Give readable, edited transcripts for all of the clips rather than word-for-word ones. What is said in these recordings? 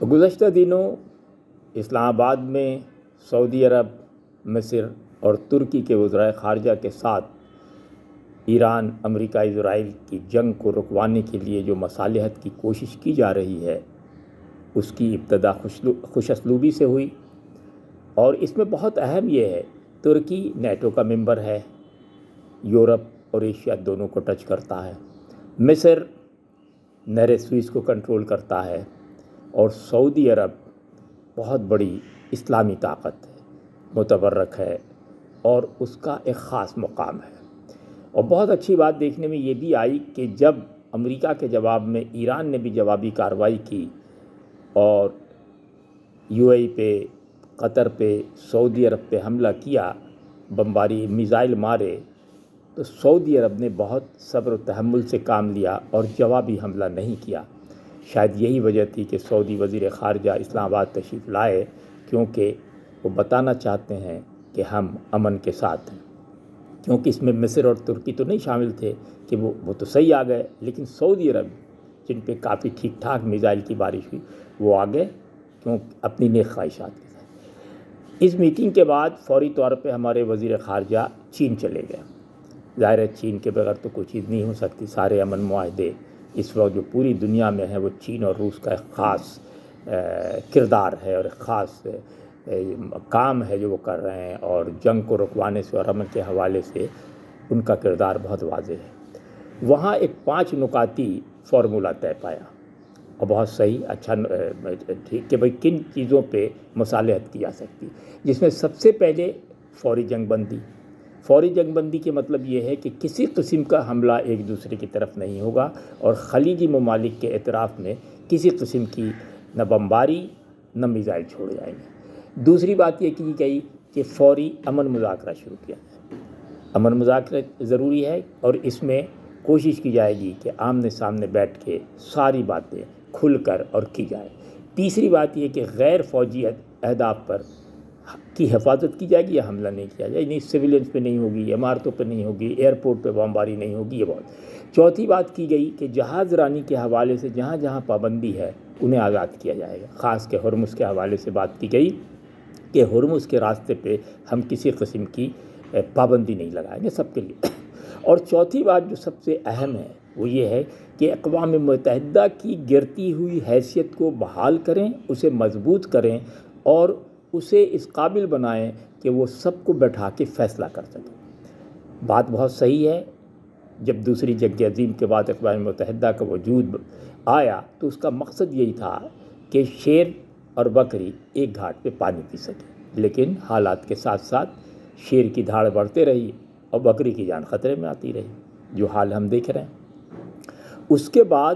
گزشتہ دنوں اسلام آباد میں سعودی عرب، مصر اور ترکی کے وزرائے خارجہ کے ساتھ ایران امریکہ اسرائیل کی جنگ کو رکوانے کے لیے جو مصالحت کی کوشش کی جا رہی ہے اس کی ابتدا خوش اسلوبی سے ہوئی، اور اس میں بہت اہم یہ ہے ترکی نیٹو کا ممبر ہے، یورپ اور ایشیا دونوں کو ٹچ کرتا ہے، مصر نہر سوئس کو کنٹرول کرتا ہے، اور سعودی عرب بہت بڑی اسلامی طاقت ہے، متبرک ہے اور اس کا ایک خاص مقام ہے۔ اور بہت اچھی بات دیکھنے میں یہ بھی آئی کہ جب امریکہ کے جواب میں ایران نے بھی جوابی کارروائی کی اور یو اے ای پہ، قطر پہ، سعودی عرب پہ حملہ کیا، بمباری میزائل مارے، تو سعودی عرب نے بہت صبر و تحمل سے کام لیا اور جوابی حملہ نہیں کیا۔ شاید یہی وجہ تھی کہ سعودی وزیر خارجہ اسلام آباد تشریف لائے، کیونکہ وہ بتانا چاہتے ہیں کہ ہم امن کے ساتھ ہیں، کیونکہ اس میں مصر اور ترکی تو نہیں شامل تھے کہ وہ تو صحیح آ گئے، لیکن سعودی عرب جن پہ کافی ٹھیک ٹھاک میزائل کی بارش ہوئی وہ آ گئے، کیوں اپنی نیک خواہشات کے ساتھ۔ اس میٹنگ کے بعد فوری طور پہ ہمارے وزیر خارجہ چین چلے گئے۔ ظاہر ہے چین کے بغیر تو کوئی چیز نہیں ہو سکتی، سارے امن معاہدے اس وقت جو پوری دنیا میں ہیں وہ چین اور روس کا ایک خاص کردار ہے اور ایک خاص کام ہے جو وہ کر رہے ہیں، اور جنگ کو رکوانے سے اور امن کے حوالے سے ان کا کردار بہت واضح ہے۔ وہاں ایک 5 نکاتی فارمولہ طے پایا اور بہت صحیح، اچھا، ٹھیک کہ بھئی کن چیزوں پہ مصالحت کی جا سکتی، جس میں سب سے پہلے فوری جنگ بندی۔ فوری جنگ بندی کے مطلب یہ ہے کہ کسی قسم کا حملہ ایک دوسرے کی طرف نہیں ہوگا، اور خلیجی ممالک کے اعتراف میں کسی قسم کی نہ بمباری نہ میزائل چھوڑے جائیں گے۔ دوسری بات یہ کی گئی کہ فوری امن مذاکرہ شروع کیا جائے۔ امن مذاکرہ ضروری ہے اور اس میں کوشش کی جائے گی کہ آمنے سامنے بیٹھ کے ساری باتیں کھل کر اور کی جائے۔ تیسری بات یہ کہ غیر فوجی اہداف پر کی حفاظت کی جائے گی یا حملہ نہیں کیا جائے، نہیں سویلینس پہ نہیں ہوگی، عمارتوں پہ نہیں ہوگی، ایئرپورٹ پہ بمباری نہیں ہوگی، یہ بہت۔ چوتھی بات کی گئی کہ جہاز رانی کے حوالے سے جہاں جہاں پابندی ہے انہیں آزاد کیا جائے گا، خاص کے ہرمز کے حوالے سے بات کی گئی کہ ہرمز کے راستے پہ ہم کسی قسم کی پابندی نہیں لگائیں گے سب کے لیے۔ اور چوتھی بات جو سب سے اہم ہے وہ یہ ہے کہ اقوام متحدہ کی گرتی ہوئی حیثیت کو بحال کریں، اسے مضبوط کریں اور اسے اس قابل بنائیں کہ وہ سب کو بیٹھا کے فیصلہ کر سکیں۔ بات بہت صحیح ہے، جب دوسری جنگ عظیم کے بعد اقوام متحدہ کا وجود آیا تو اس کا مقصد یہی تھا کہ شیر اور بکری ایک گھاٹ پہ پانی پی سکے، لیکن حالات کے ساتھ ساتھ شیر کی دھاڑ بڑھتے رہی اور بکری کی جان خطرے میں آتی رہی، جو حال ہم دیکھ رہے ہیں۔ اس کے بعد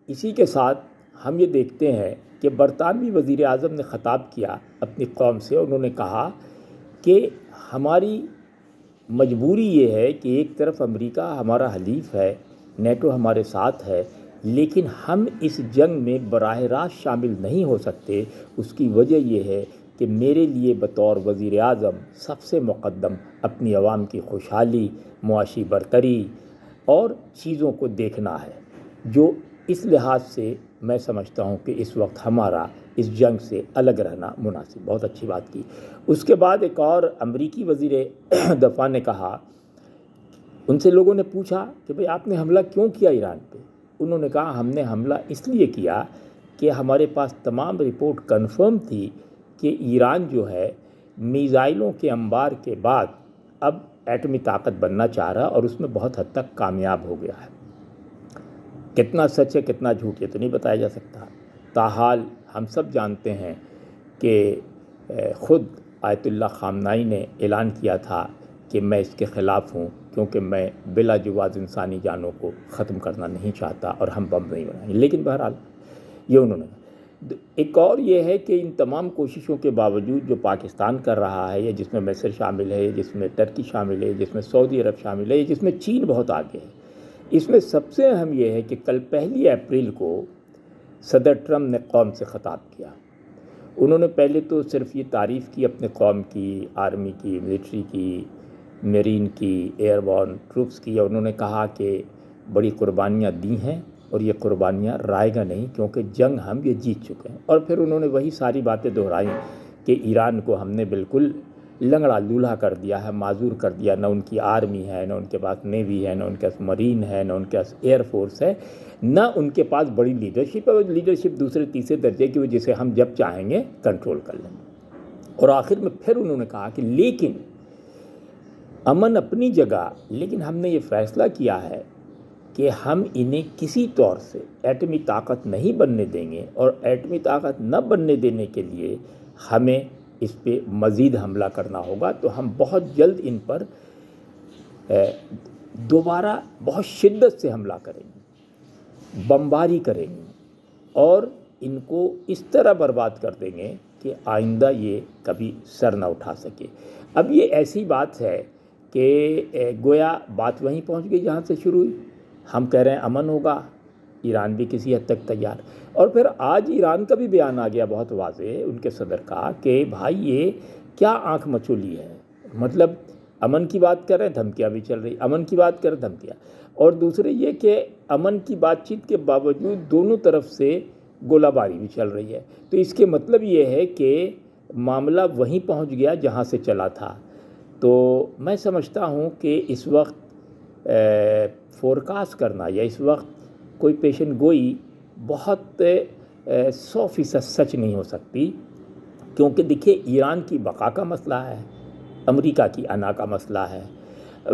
اسی کے ساتھ ہم یہ دیکھتے ہیں کہ برطانوی وزیر اعظم نے خطاب کیا اپنی قوم سے، انہوں نے کہا کہ ہماری مجبوری یہ ہے کہ ایک طرف امریکہ ہمارا حلیف ہے، نیٹو ہمارے ساتھ ہے، لیکن ہم اس جنگ میں براہ راست شامل نہیں ہو سکتے۔ اس کی وجہ یہ ہے کہ میرے لیے بطور وزیر اعظم سب سے مقدم اپنی عوام کی خوشحالی، معاشی برتری اور چیزوں کو دیکھنا ہے، جو اس لحاظ سے میں سمجھتا ہوں کہ اس وقت ہمارا اس جنگ سے الگ رہنا مناسب۔ بہت اچھی بات کی۔ اس کے بعد ایک اور امریکی وزیر دفاع نے کہا، ان سے لوگوں نے پوچھا کہ بھئی آپ نے حملہ کیوں کیا ایران پہ؟ انہوں نے کہا ہم نے حملہ اس لیے کیا کہ ہمارے پاس تمام رپورٹ کنفرم تھی کہ ایران جو ہے میزائلوں کے انبار کے بعد اب ایٹمی طاقت بننا چاہ رہا اور اس میں بہت حد تک کامیاب ہو گیا ہے۔ کتنا سچ ہے کتنا جھوٹ یہ تو نہیں بتایا جا سکتا، تاحال ہم سب جانتے ہیں کہ خود آیت اللہ خامنائی نے اعلان کیا تھا کہ میں اس کے خلاف ہوں، کیونکہ میں بلا جواز انسانی جانوں کو ختم کرنا نہیں چاہتا اور ہم بم نہیں بنائیں گے، لیکن بہرحال یہ انہوں نے۔ ایک اور یہ ہے کہ ان تمام کوششوں کے باوجود جو پاکستان کر رہا ہے، یا جس میں مصر شامل ہے، جس میں ترکی شامل ہے، جس میں سعودی عرب شامل ہے، جس میں چین بہت آگے ہے، اس میں سب سے اہم یہ ہے کہ کل 1 اپریل کو صدر ٹرمپ نے قوم سے خطاب کیا۔ انہوں نے پہلے تو صرف یہ تعریف کی اپنے قوم کی، آرمی کی، ملٹری کی، میرین کی، ایئر بورن ٹروپس کی، اور انہوں نے کہا کہ بڑی قربانیاں دی ہیں اور یہ قربانیاں رائے گا نہیں، کیونکہ جنگ ہم یہ جیت چکے ہیں۔ اور پھر انہوں نے وہی ساری باتیں دہرائیں کہ ایران کو ہم نے بالکل لنگڑا لولہا کر دیا ہے، معذور کر دیا، نہ ان کی آرمی ہے، نہ ان کے پاس نیوی ہے، نہ ان کے پاس مرین ہے، نہ ان کے پاس ایئر فورس ہے، نہ ان کے پاس بڑی لیڈرشپ ہے۔ وہ لیڈرشپ دوسرے تیسرے درجے کی، جسے ہم جب چاہیں گے کنٹرول کر لیں گے۔ اور آخر میں پھر انہوں نے کہا کہ لیکن امن اپنی جگہ، لیکن ہم نے یہ فیصلہ کیا ہے کہ ہم انہیں کسی طور سے ایٹمی طاقت نہیں بننے دیں گے، اور ایٹمی طاقت نہ بننے دینے کے لیے ہمیں اس پہ مزید حملہ کرنا ہوگا۔ تو ہم بہت جلد ان پر دوبارہ بہت شدت سے حملہ کریں گے، بمباری کریں گے، اور ان کو اس طرح برباد کر دیں گے کہ آئندہ یہ کبھی سر نہ اٹھا سکے۔ اب یہ ایسی بات ہے کہ گویا بات وہیں پہنچ گئی جہاں سے شروع ہوئی۔ ہم کہہ رہے ہیں امن ہوگا، ایران بھی کسی حد تک تیار، اور پھر آج ایران کا بھی بیان آ گیا بہت واضح ان کے صدر کا کہ بھائی یہ کیا آنکھ مچولی ہے، مطلب امن کی بات کر رہے ہیں، دھمکیاں بھی چل رہی، امن کی بات کر رہے ہیں، دھمکیاں، اور دوسرے یہ کہ امن کی بات چیت کے باوجود دونوں طرف سے گولہ باری بھی چل رہی ہے۔ تو اس کے مطلب یہ ہے کہ معاملہ وہیں پہنچ گیا جہاں سے چلا تھا۔ تو میں سمجھتا ہوں کہ اس وقت فورکاسٹ کرنا یا اس وقت کوئی پیشن گوئی بہت 100% سچ نہیں ہو سکتی، کیونکہ دیکھیے ایران کی بقا کا مسئلہ ہے، امریکہ کی انا کا مسئلہ ہے۔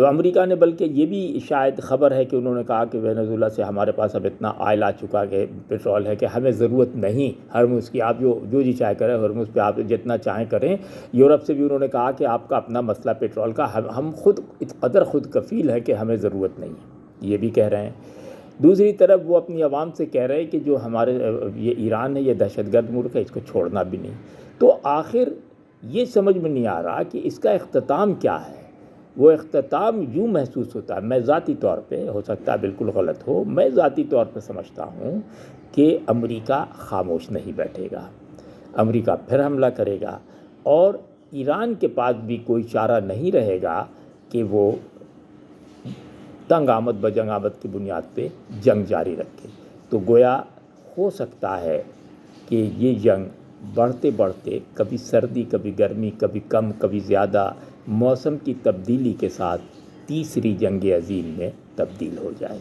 امریکہ نے بلکہ یہ بھی شاید خبر ہے کہ انہوں نے کہا کہ وینزویلا سے ہمارے پاس اب اتنا آئل آ چکا کہ پیٹرول ہے کہ ہمیں ضرورت نہیں ہرمز کی، آپ جو جی چاہے کریں ہرمز پہ آپ جتنا چاہیں کریں۔ یورپ سے بھی انہوں نے کہا کہ آپ کا اپنا مسئلہ پیٹرول کا، ہم خود قدر خود کفیل ہے کہ ہمیں ضرورت نہیں ہے، یہ بھی کہہ رہے ہیں۔ دوسری طرف وہ اپنی عوام سے کہہ رہے ہیں کہ جو ہمارے یہ ایران ہے یہ دہشت گرد ملک ہے، اس کو چھوڑنا بھی نہیں۔ تو آخر یہ سمجھ میں نہیں آ رہا کہ اس کا اختتام کیا ہے۔ وہ اختتام یوں محسوس ہوتا ہے، میں ذاتی طور پہ، ہو سکتا ہے بالکل غلط ہو، میں ذاتی طور پہ سمجھتا ہوں کہ امریکہ خاموش نہیں بیٹھے گا، امریکہ پھر حملہ کرے گا، اور ایران کے پاس بھی کوئی چارہ نہیں رہے گا کہ وہ تنگ آمد بجنگ آمد کی بنیاد پہ جنگ جاری رکھے۔ تو گویا ہو سکتا ہے کہ یہ جنگ بڑھتے بڑھتے کبھی سردی، کبھی گرمی، کبھی کم، کبھی زیادہ، موسم کی تبدیلی کے ساتھ تیسری جنگ عظیم میں تبدیل ہو جائے۔